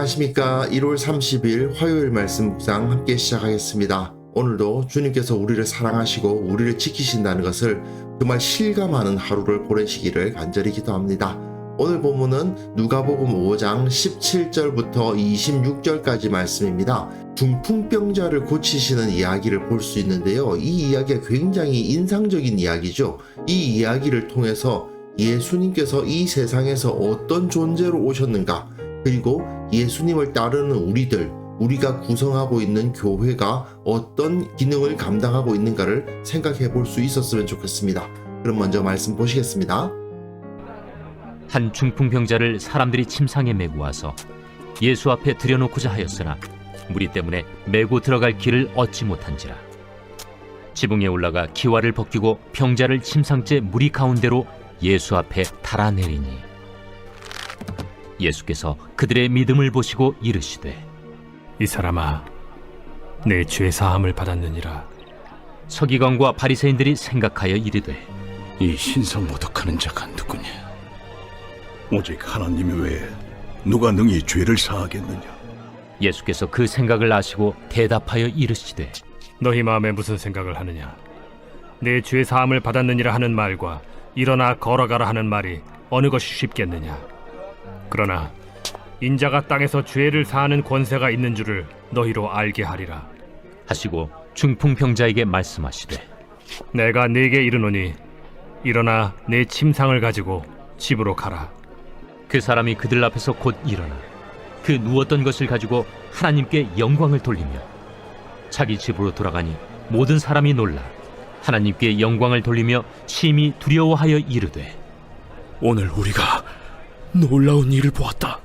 안녕하십니까. 1월 30일 화요일 말씀 묵상 함께 시작하겠습니다. 오늘도 주님께서 우리를 사랑하시고 우리를 지키신다는 것을 정말 실감하는 하루를 보내시기를 간절히 기도합니다. 오늘 본문은 누가복음 5장 17절부터 26절까지 말씀입니다. 중풍병자를 고치시는 이야기를 볼 수 있는데요. 이 이야기가 굉장히 인상적인 이야기죠. 이 이야기를 통해서 예수님께서 이 세상에서 어떤 존재로 오셨는가, 그리고 예수님을 따르는 우리가 구성하고 있는 교회가 어떤 기능을 감당하고 있는가를 생각해 볼 수 있었으면 좋겠습니다. 그럼 먼저 말씀 보시겠습니다. 한 중풍병자를 사람들이 침상에 메고 와서 예수 앞에 들여놓고자 하였으나 무리 때문에 메고 들어갈 길을 얻지 못한지라. 지붕에 올라가 기와를 벗기고 병자를 침상째 무리 가운데로 예수 앞에 달아내리니 예수께서 그들의 믿음을 보시고 이르시되, 이 사람아, 내 죄 사함을 받았느니라. 서기관과 바리새인들이 생각하여 이르되, 이 신성 모독하는 자가 누구냐? 오직 하나님 외에 누가 능히 죄를 사하겠느냐? 예수께서 그 생각을 아시고 대답하여 이르시되, 너희 마음에 무슨 생각을 하느냐? 내 죄 사함을 받았느니라 하는 말과 일어나 걸어가라 하는 말이 어느 것이 쉽겠느냐? 그러나 인자가 땅에서 죄를 사하는 권세가 있는 줄을 너희로 알게 하리라 하시고 중풍병자에게 말씀하시되, 내가 네게 이르노니 일어나 내 침상을 가지고 집으로 가라. 그 사람이 그들 앞에서 곧 일어나 그 누웠던 것을 가지고 하나님께 영광을 돌리며 자기 집으로 돌아가니 모든 사람이 놀라 하나님께 영광을 돌리며 심히 두려워하여 이르되, 오늘 우리가 놀라운 일을 보았다.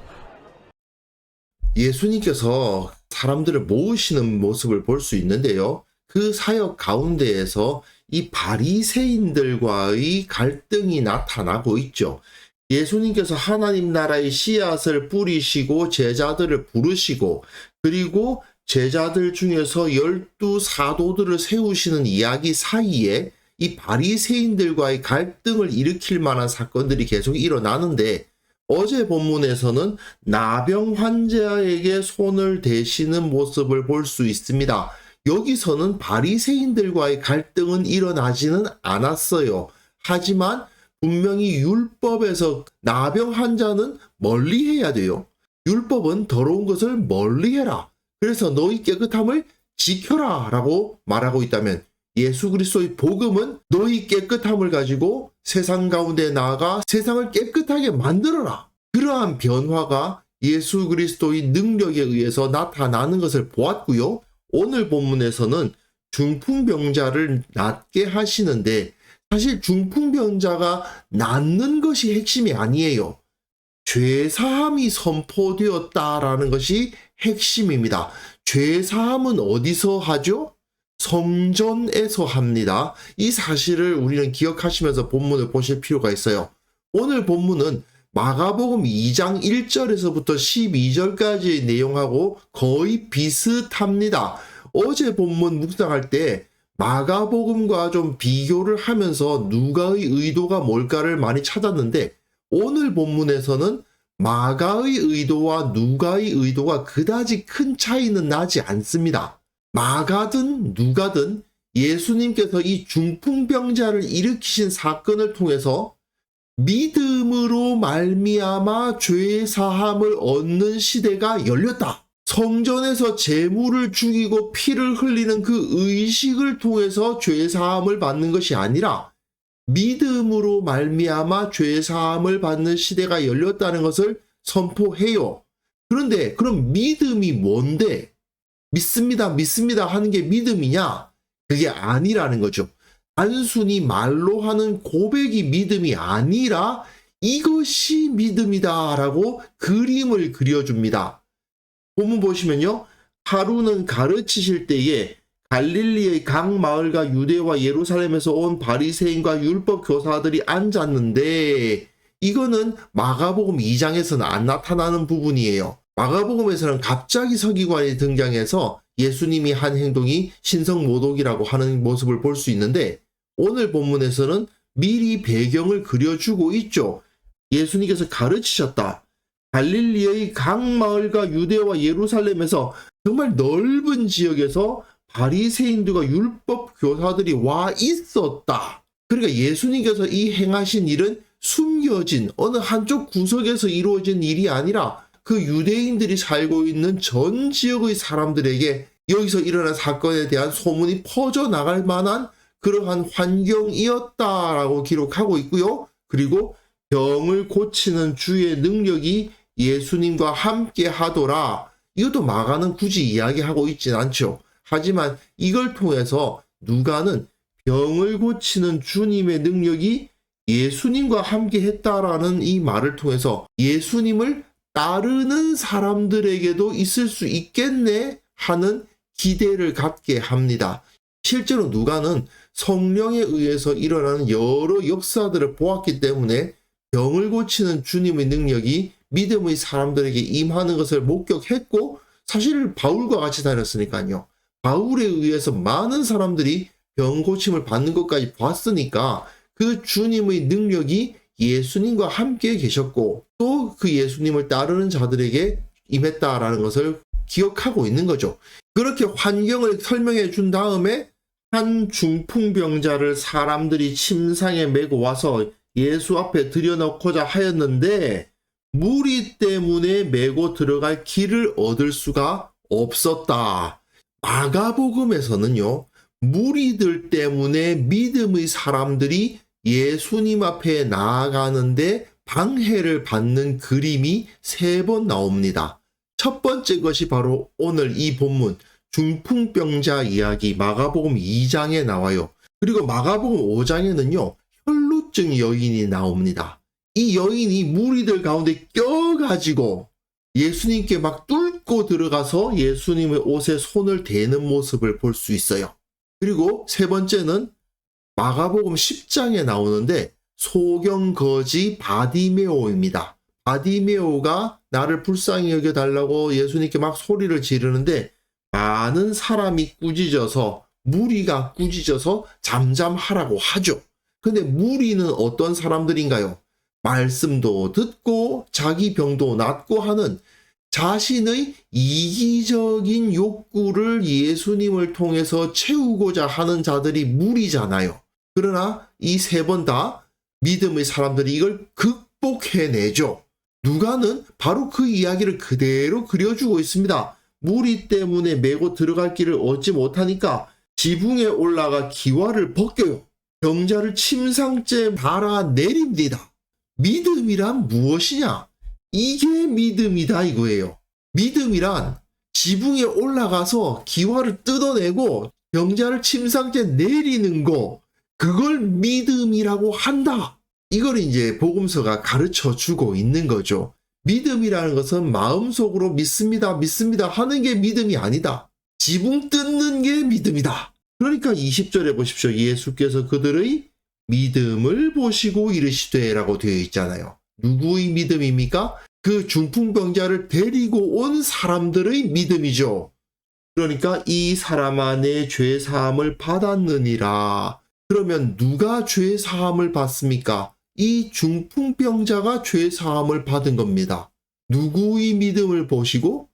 예수님께서 사람들을 모으시는 모습을 볼 수 있는데요. 그 사역 가운데에서 이 바리새인들과의 갈등이 나타나고 있죠. 예수님께서 하나님 나라의 씨앗을 뿌리시고 제자들을 부르시고, 그리고 제자들 중에서 12사도들을 세우시는 이야기 사이에 이 바리새인들과의 갈등을 일으킬 만한 사건들이 계속 일어나는데, 어제 본문에서는 나병 환자에게 손을 대시는 모습을 볼 수 있습니다. 여기서는 바리새인들과의 갈등은 일어나지는 않았어요. 하지만 분명히 율법에서 나병 환자는 멀리해야 돼요. 율법은 더러운 것을 멀리해라. 그래서 너희 깨끗함을 지켜라 라고 말하고 있다면, 예수 그리스도의 복음은 너희 깨끗함을 가지고 세상 가운데 나아가 세상을 깨끗하게 만들어라. 그러한 변화가 예수 그리스도의 능력에 의해서 나타나는 것을 보았고요. 오늘 본문에서는 중풍병자를 낫게 하시는데, 사실 중풍병자가 낫는 것이 핵심이 아니에요. 죄사함이 선포되었다라는 것이 핵심입니다. 죄사함은 어디서 하죠? 성전에서 합니다. 이 사실을 우리는 기억하시면서 본문을 보실 필요가 있어요. 오늘 본문은 마가복음 2장 1절에서부터 12절까지의 내용하고 거의 비슷합니다. 어제 본문 묵상할 때 마가복음과 좀 비교를 하면서 누가의 의도가 뭘까를 많이 찾았는데, 오늘 본문에서는 마가의 의도와 누가의 의도가 그다지 큰 차이는 나지 않습니다. 마가든 누가든 예수님께서 이 중풍병자를 일으키신 사건을 통해서 믿음으로 말미암아 죄 사함을 얻는 시대가 열렸다. 성전에서 제물을 죽이고 피를 흘리는 그 의식을 통해서 죄 사함을 받는 것이 아니라 믿음으로 말미암아 죄 사함을 받는 시대가 열렸다는 것을 선포해요. 그런데 그럼 믿음이 뭔데? 믿습니다 하는 게 믿음이냐? 그게 아니라는 거죠. 단순히 말로 하는 고백이 믿음이 아니라 이것이 믿음이다라고 그림을 그려줍니다. 본문 보시면요. 하루는 가르치실 때에 갈릴리의 각 마을과 유대와 예루살렘에서 온 바리새인과 율법 교사들이 앉았는데, 이거는 마가복음 2장에서는 안 나타나는 부분이에요. 마가복음에서는 갑자기 서기관이 등장해서 예수님이 한 행동이 신성모독이라고 하는 모습을 볼 수 있는데, 오늘 본문에서는 미리 배경을 그려주고 있죠. 예수님께서 가르치셨다. 갈릴리의 각 마을과 유대와 예루살렘에서 정말 넓은 지역에서 바리새인들과 율법 교사들이 와 있었다. 그러니까 예수님께서 이 행하신 일은 숨겨진 어느 한쪽 구석에서 이루어진 일이 아니라 그 유대인들이 살고 있는 전 지역의 사람들에게 여기서 일어난 사건에 대한 소문이 퍼져나갈 만한 그러한 환경이었다라고 기록하고 있고요. 그리고 병을 고치는 주의 능력이 예수님과 함께 하더라. 이것도 마가는 굳이 이야기하고 있진 않죠. 하지만 이걸 통해서 누가는 병을 고치는 주님의 능력이 예수님과 함께 했다라는 이 말을 통해서 예수님을 따르는 사람들에게도 있을 수 있겠네 하는 기대를 갖게 합니다. 실제로 누가는 성령에 의해서 일어나는 여러 역사들을 보았기 때문에 병을 고치는 주님의 능력이 믿음의 사람들에게 임하는 것을 목격했고, 사실 바울과 같이 다녔으니까요. 바울에 의해서 많은 사람들이 병 고침을 받는 것까지 봤으니까 그 주님의 능력이 예수님과 함께 계셨고 또 그 예수님을 따르는 자들에게 임했다라는 것을 기억하고 있는 거죠. 그렇게 환경을 설명해 준 다음에 한 중풍병자를 사람들이 침상에 메고 와서 예수 앞에 들여놓고자 하였는데 무리 때문에 메고 들어갈 길을 얻을 수가 없었다. 마가복음에서는요, 무리들 때문에 믿음의 사람들이 예수님 앞에 나아가는데 방해를 받는 그림이 3번 나옵니다. 첫 번째 것이 바로 오늘 이 본문 중풍병자 이야기 마가복음 2장에 나와요. 그리고 마가복음 5장에는요, 혈루증 여인이 나옵니다. 이 여인이 무리들 가운데 껴가지고 예수님께 막 뚫고 들어가서 예수님의 옷에 손을 대는 모습을 볼 수 있어요. 그리고 세 번째는 마가복음 10장에 나오는데 소경거지 바디메오입니다. 바디메오가 나를 불쌍히 여겨달라고 예수님께 막 소리를 지르는데 많은 사람이 꾸짖어서 무리가 꾸짖어서 잠잠하라고 하죠. 근데 무리는 어떤 사람들인가요? 말씀도 듣고 자기 병도 낫고 하는 자신의 이기적인 욕구를 예수님을 통해서 채우고자 하는 자들이 무리잖아요. 그러나 이 3번 다 믿음의 사람들이 이걸 극복해내죠. 누가는 바로 그 이야기를 그대로 그려주고 있습니다. 무리 때문에 메고 들어갈 길을 얻지 못하니까 지붕에 올라가 기와를 벗겨요. 병자를 침상째 달아내립니다. 믿음이란 무엇이냐? 이게 믿음이다 이거예요. 믿음이란 지붕에 올라가서 기와를 뜯어내고 병자를 침상째 내리는 거, 그걸 믿음이라고 한다. 이걸 이제 복음서가 가르쳐 주고 있는 거죠. 믿음이라는 것은 마음속으로 믿습니다, 믿습니다 하는 게 믿음이 아니다. 지붕 뜯는 게 믿음이다. 그러니까 20절에 보십시오. 예수께서 그들의 믿음을 보시고 이르시되라고 되어 있잖아요. 누구의 믿음입니까? 그 중풍병자를 데리고 온 사람들의 믿음이죠. 그러니까 이 사람아 내 죄 사함을 받았느니라. 그러면 누가 죄 사함을 받습니까? 이 중풍병자가 죄 사함을 받은 겁니다. 누구의 믿음을 보시고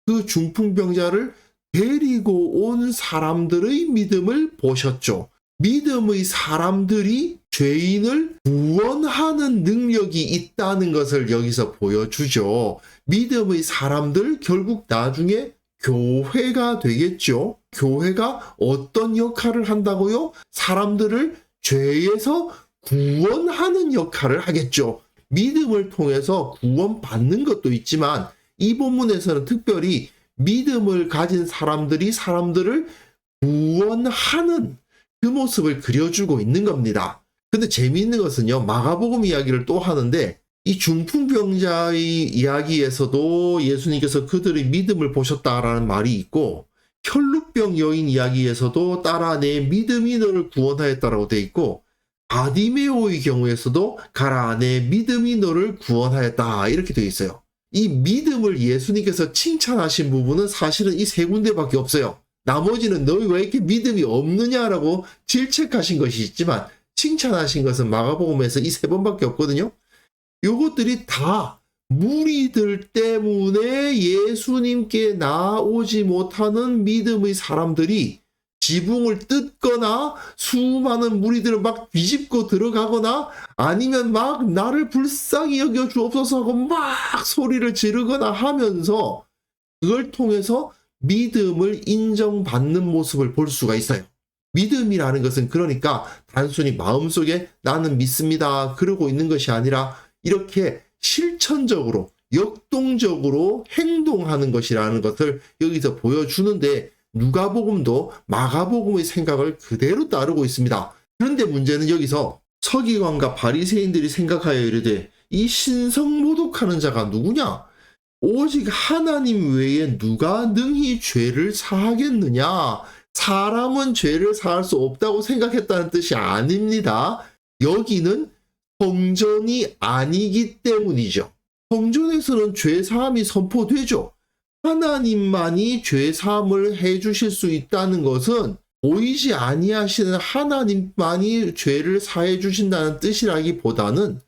그 중풍병자를 데리고 온 사람들의 믿음을 보셨죠. 믿음의 사람들이 죄인을 구원하는 능력이 있다는 것을 여기서 보여주죠. 믿음의 사람들, 결국 나중에 교회가 되겠죠. 교회가 어떤 역할을 한다고요? 사람들을 죄에서 구원하는 역할을 하겠죠. 믿음을 통해서 구원받는 것도 있지만 이 본문에서는 특별히 믿음을 가진 사람들이 사람들을 구원하는 그 모습을 그려주고 있는 겁니다. 근데 재미있는 것은요, 마가복음 이야기를 또 하는데 이 중풍병자의 이야기에서도 예수님께서 그들의 믿음을 보셨다라는 말이 있고, 혈루병 여인 이야기에서도 따라 내 믿음이 너를 구원하였다라고 되어 있고, 바디메오의 경우에서도 가라 내 믿음이 너를 구원하였다 이렇게 되어 있어요. 이 믿음을 예수님께서 칭찬하신 부분은 사실은 이 3군데밖에 없어요. 나머지는 너희 왜 이렇게 믿음이 없느냐라고 질책하신 것이 있지만 칭찬하신 것은 마가복음에서 이 3번밖에 없거든요. 요것들이 다 무리들 때문에 예수님께 나오지 못하는 믿음의 사람들이 지붕을 뜯거나 수많은 무리들을 막 뒤집고 들어가거나 아니면 막 나를 불쌍히 여겨 주옵소서 하고 막 소리를 지르거나 하면서 그걸 통해서 믿음을 인정받는 모습을 볼 수가 있어요. 믿음이라는 것은 그러니까 단순히 마음속에 나는 믿습니다 그러고 있는 것이 아니라 이렇게 실천적으로 역동적으로 행동하는 것이라는 것을 여기서 보여주는데 누가복음도 마가복음의 생각을 그대로 따르고 있습니다. 그런데 문제는 여기서 서기관과 바리새인들이 생각하여 이르되 이 신성모독하는 자가 누구냐? 오직 하나님 외에 누가 능히 죄를 사하겠느냐? 사람은 죄를 사할 수 없다고 생각했다는 뜻이 아닙니다. 여기는 성전이 아니기 때문이죠. 성전에서는 죄사함이 선포되죠. 하나님만이 죄사함을 해주실 수 있다는 것은 보이지 아니하시는 하나님만이 죄를 사해 주신다는 뜻이라기보다는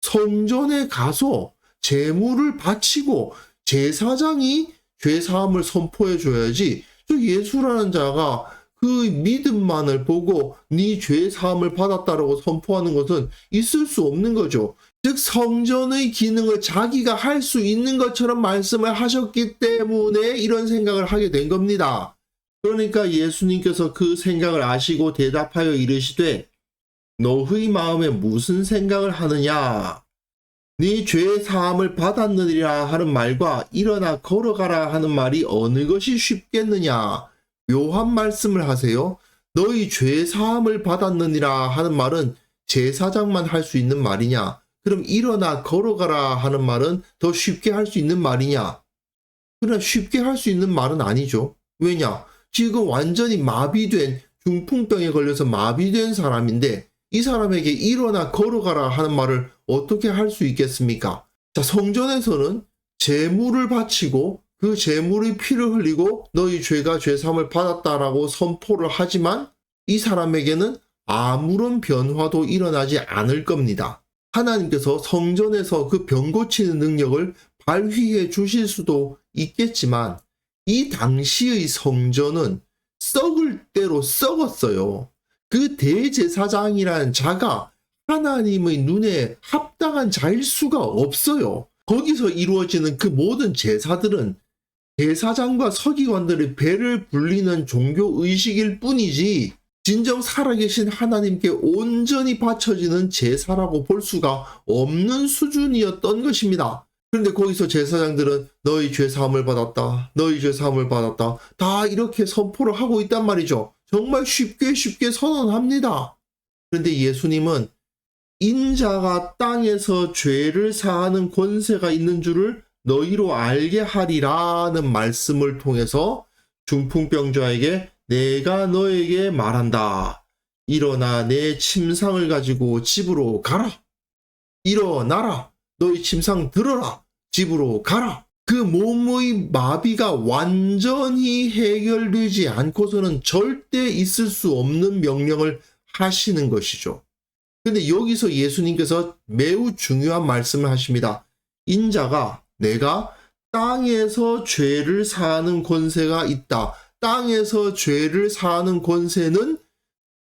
성전에 가서 제물을 바치고 제사장이 죄사함을 선포해 줘야지 저 예수라는 자가 그 믿음만을 보고 네 죄사함을 받았다라고 선포하는 것은 있을 수 없는 거죠. 즉 성전의 기능을 자기가 할 수 있는 것처럼 말씀을 하셨기 때문에 이런 생각을 하게 된 겁니다. 그러니까 예수님께서 그 생각을 아시고 대답하여 이르시되 너의 마음에 무슨 생각을 하느냐? 네 죄 사함을 받았느니라 하는 말과 일어나 걸어가라 하는 말이 어느 것이 쉽겠느냐? 묘한 말씀을 하세요. 너희 죄 사함을 받았느니라 하는 말은 제사장만 할 수 있는 말이냐? 그럼 일어나 걸어가라 하는 말은 더 쉽게 할 수 있는 말이냐? 그러나 쉽게 할 수 있는 말은 아니죠. 왜냐? 지금 완전히 마비된 중풍병에 걸려서 마비된 사람인데 이 사람에게 일어나 걸어가라 하는 말을 어떻게 할 수 있겠습니까? 자, 성전에서는 제물을 바치고 그 제물의 피를 흘리고 너희 죄가 죄사함을 받았다라고 선포를 하지만 이 사람에게는 아무런 변화도 일어나지 않을 겁니다. 하나님께서 성전에서 그 병 고치는 능력을 발휘해 주실 수도 있겠지만 이 당시의 성전은 썩을 대로 썩었어요. 그 대제사장이라는 자가 하나님의 눈에 합당한 자일 수가 없어요. 거기서 이루어지는 그 모든 제사들은 제사장과 서기관들의 배를 불리는 종교 의식일 뿐이지 진정 살아계신 하나님께 온전히 바쳐지는 제사라고 볼 수가 없는 수준이었던 것입니다. 그런데 거기서 제사장들은 너희 죄사함을 받았다. 너희 죄사함을 받았다. 다 이렇게 선포를 하고 있단 말이죠. 정말 쉽게 선언합니다. 그런데 예수님은 인자가 땅에서 죄를 사하는 권세가 있는 줄을 너희로 알게 하리라는 말씀을 통해서 중풍병자에게 내가 너에게 말한다. 일어나 내 침상을 가지고 집으로 가라. 일어나라. 너희 침상 들어라. 집으로 가라. 그 몸의 마비가 완전히 해결되지 않고서는 절대 있을 수 없는 명령을 하시는 것이죠. 근데 여기서 예수님께서 매우 중요한 말씀을 하십니다. 인자가 내가 땅에서 죄를 사하는 권세가 있다. 땅에서 죄를 사하는 권세는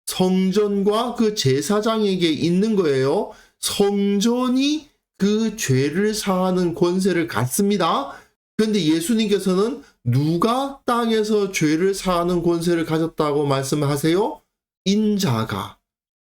성전과 그 제사장에게 있는 거예요. 성전이 그 죄를 사하는 권세를 갖습니다. 그런데 예수님께서는 누가 땅에서 죄를 사하는 권세를 가졌다고 말씀하세요? 인자가.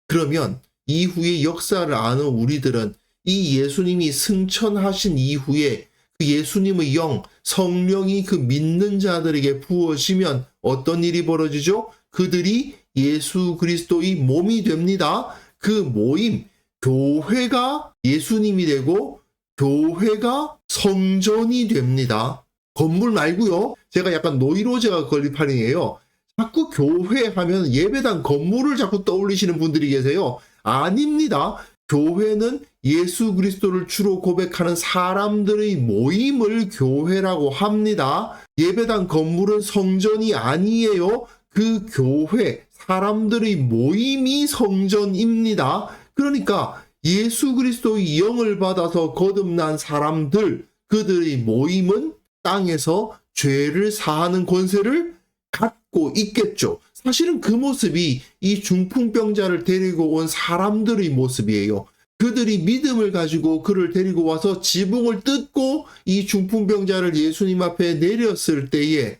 그러면 이후의 역사를 아는 우리들은 이 예수님이 승천하신 이후에 그 예수님의 영, 성령이 그 믿는 자들에게 부어지면 어떤 일이 벌어지죠? 그들이 예수 그리스도의 몸이 됩니다. 그 모임, 교회가 예수님이 되고 교회가 성전이 됩니다. 건물 말고요. 제가 약간 노이로제가 걸린 판이에요. 자꾸 교회 하면 예배당 건물을 자꾸 떠올리시는 분들이 계세요. 아닙니다. 교회는 예수 그리스도를 주로 고백하는 사람들의 모임을 교회라고 합니다. 예배당 건물은 성전이 아니에요. 그 교회, 사람들의 모임이 성전입니다. 그러니까 예수 그리스도의 영을 받아서 거듭난 사람들, 그들의 모임은 땅에서 죄를 사하는 권세를 갖고 있겠죠. 사실은 그 모습이 이 중풍병자를 데리고 온 사람들의 모습이에요. 그들이 믿음을 가지고 그를 데리고 와서 지붕을 뜯고 이 중풍병자를 예수님 앞에 내렸을 때에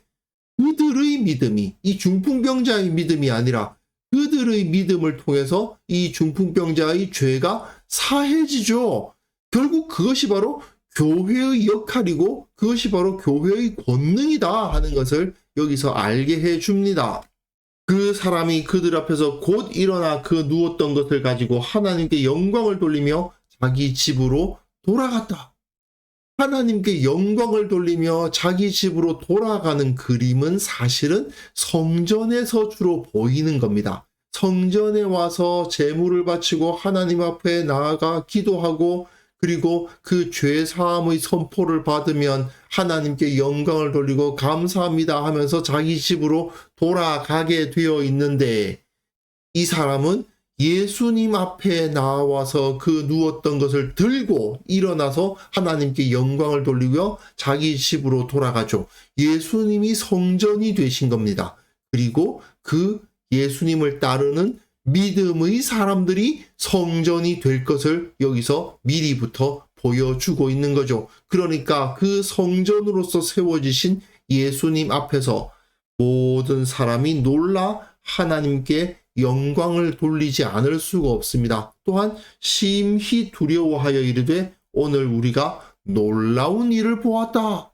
그들의 믿음이, 이 중풍병자의 믿음이 아니라 그들의 믿음을 통해서 이 중풍병자의 죄가 사해지죠. 결국 그것이 바로 교회의 역할이고 그것이 바로 교회의 권능이다 하는 것을 여기서 알게 해줍니다. 그 사람이 그들 앞에서 곧 일어나 그 누웠던 것을 가지고 하나님께 영광을 돌리며 자기 집으로 돌아갔다. 하나님께 영광을 돌리며 자기 집으로 돌아가는 그림은 사실은 성전에서 주로 보이는 겁니다. 성전에 와서 제물을 바치고 하나님 앞에 나아가 기도하고 그리고 그 죄사함의 선포를 받으면 하나님께 영광을 돌리고 감사합니다 하면서 자기 집으로 돌아가게 되어 있는데, 이 사람은 예수님 앞에 나와서 그 누웠던 것을 들고 일어나서 하나님께 영광을 돌리며 자기 집으로 돌아가죠. 예수님이 성전이 되신 겁니다. 그리고 그 예수님을 따르는 믿음의 사람들이 성전이 될 것을 여기서 미리부터 보여주고 있는 거죠. 그러니까 그 성전으로서 세워지신 예수님 앞에서 모든 사람이 놀라 하나님께 영광을 돌리지 않을 수가 없습니다. 또한 심히 두려워하여 이르되 오늘 우리가 놀라운 일을 보았다.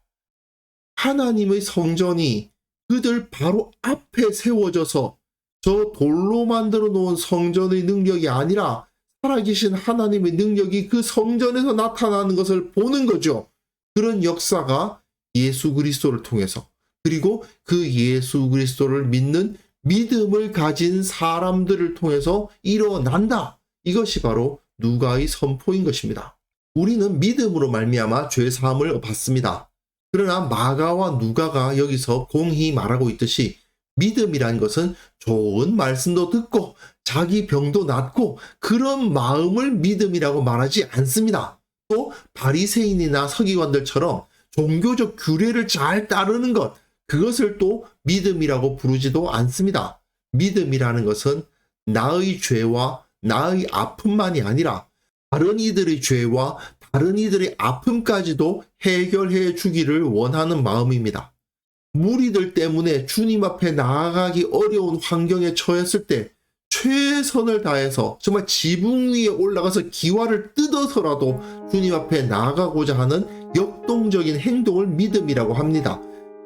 하나님의 성전이 그들 바로 앞에 세워져서 저 돌로 만들어 놓은 성전의 능력이 아니라 살아계신 하나님의 능력이 그 성전에서 나타나는 것을 보는 거죠. 그런 역사가 예수 그리스도를 통해서, 그리고 그 예수 그리스도를 믿는 믿음을 가진 사람들을 통해서 일어난다. 이것이 바로 누가의 선포인 것입니다. 우리는 믿음으로 말미암아 죄 사함을 받습니다. 그러나 마가와 누가가 여기서 공히 말하고 있듯이 믿음이란 것은 좋은 말씀도 듣고 자기 병도 낫고 그런 마음을 믿음이라고 말하지 않습니다. 또 바리새인이나 서기관들처럼 종교적 규례를 잘 따르는 것, 그것을 또 믿음이라고 부르지도 않습니다. 믿음이라는 것은 나의 죄와 나의 아픔만이 아니라 다른 이들의 죄와 다른 이들의 아픔까지도 해결해 주기를 원하는 마음입니다. 무리들 때문에 주님 앞에 나아가기 어려운 환경에 처했을 때 최선을 다해서 정말 지붕 위에 올라가서 기와를 뜯어서라도 주님 앞에 나아가고자 하는 역동적인 행동을 믿음이라고 합니다.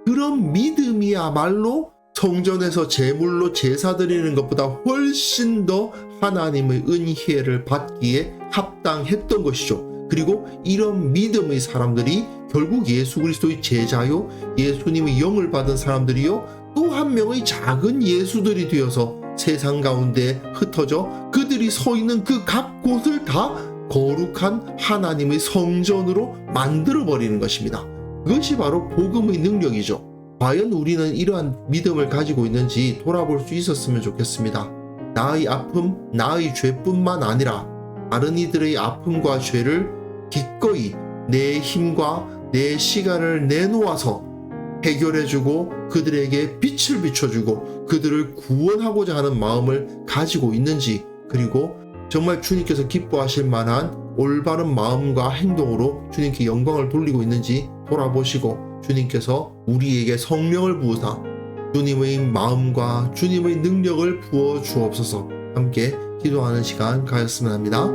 그런 믿음이야말로 성전에서 제물로 제사 드리는 것보다 훨씬 더 하나님의 은혜를 받기에 합당했던 것이죠. 그리고 이런 믿음의 사람들이 결국 예수 그리스도의 제자요, 예수님의 영을 받은 사람들이요, 또 한 명의 작은 예수들이 되어서 세상 가운데 흩어져 그들이 서 있는 그 각 곳을 다 거룩한 하나님의 성전으로 만들어버리는 것입니다. 그것이 바로 복음의 능력이죠. 과연 우리는 이러한 믿음을 가지고 있는지 돌아볼 수 있었으면 좋겠습니다. 나의 아픔, 나의 죄뿐만 아니라 다른 이들의 아픔과 죄를 기꺼이 내 힘과 내 시간을 내놓아서 해결해주고 그들에게 빛을 비춰주고 그들을 구원하고자 하는 마음을 가지고 있는지, 그리고 정말 주님께서 기뻐하실 만한 올바른 마음과 행동으로 주님께 영광을 돌리고 있는지 돌아보시고, 주님께서 우리에게 성령을 부으사 주님의 마음과 주님의 능력을 부어 주옵소서. 함께 기도하는 시간 가졌으면 합니다.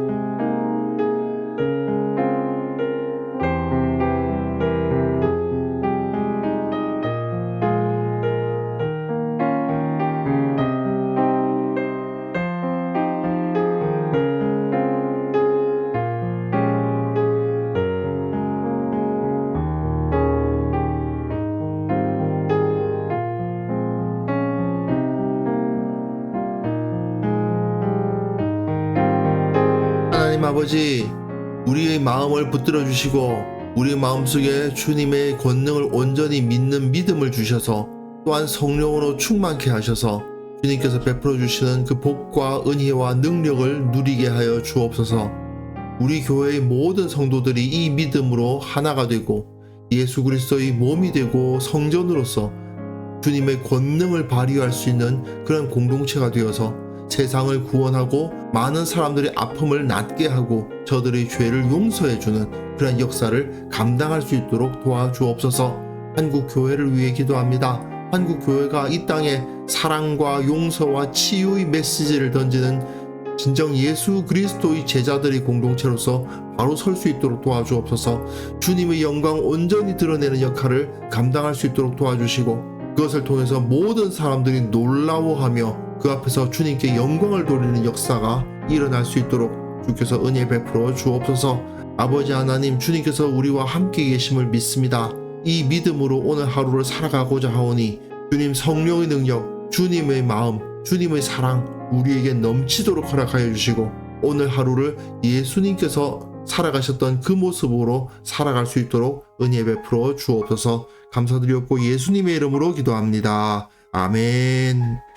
하나님 아버지, 우리의 마음을 붙들어 주시고 우리의 마음속에 주님의 권능을 온전히 믿는 믿음을 주셔서 또한 성령으로 충만케 하셔서 주님께서 베풀어 주시는 그 복과 은혜와 능력을 누리게 하여 주옵소서. 우리 교회의 모든 성도들이 이 믿음으로 하나가 되고 예수 그리스도의 몸이 되고 성전으로서 주님의 권능을 발휘할 수 있는 그런 공동체가 되어서 세상을 구원하고 많은 사람들의 아픔을 낫게 하고 저들의 죄를 용서해주는 그런 역사를 감당할 수 있도록 도와주옵소서. 한국 교회를 위해 기도합니다. 한국 교회가 이 땅에 사랑과 용서와 치유의 메시지를 던지는 진정 예수 그리스도의 제자들의 공동체로서 바로 설 수 있도록 도와주옵소서. 주님의 영광 온전히 드러내는 역할을 감당할 수 있도록 도와주시고 그것을 통해서 모든 사람들이 놀라워하며 그 앞에서 주님께 영광을 돌리는 역사가 일어날 수 있도록 주께서 은혜 베풀어 주옵소서. 아버지 하나님, 주님께서 우리와 함께 계심을 믿습니다. 이 믿음으로 오늘 하루를 살아가고자 하오니 주님 성령의 능력, 주님의 마음, 주님의 사랑 우리에게 넘치도록 허락하여 주시고 오늘 하루를 예수님께서 살아가셨던 그 모습으로 살아갈 수 있도록 은혜 베풀어 주옵소서. 감사드리옵고 예수님의 이름으로 기도합니다. 아멘.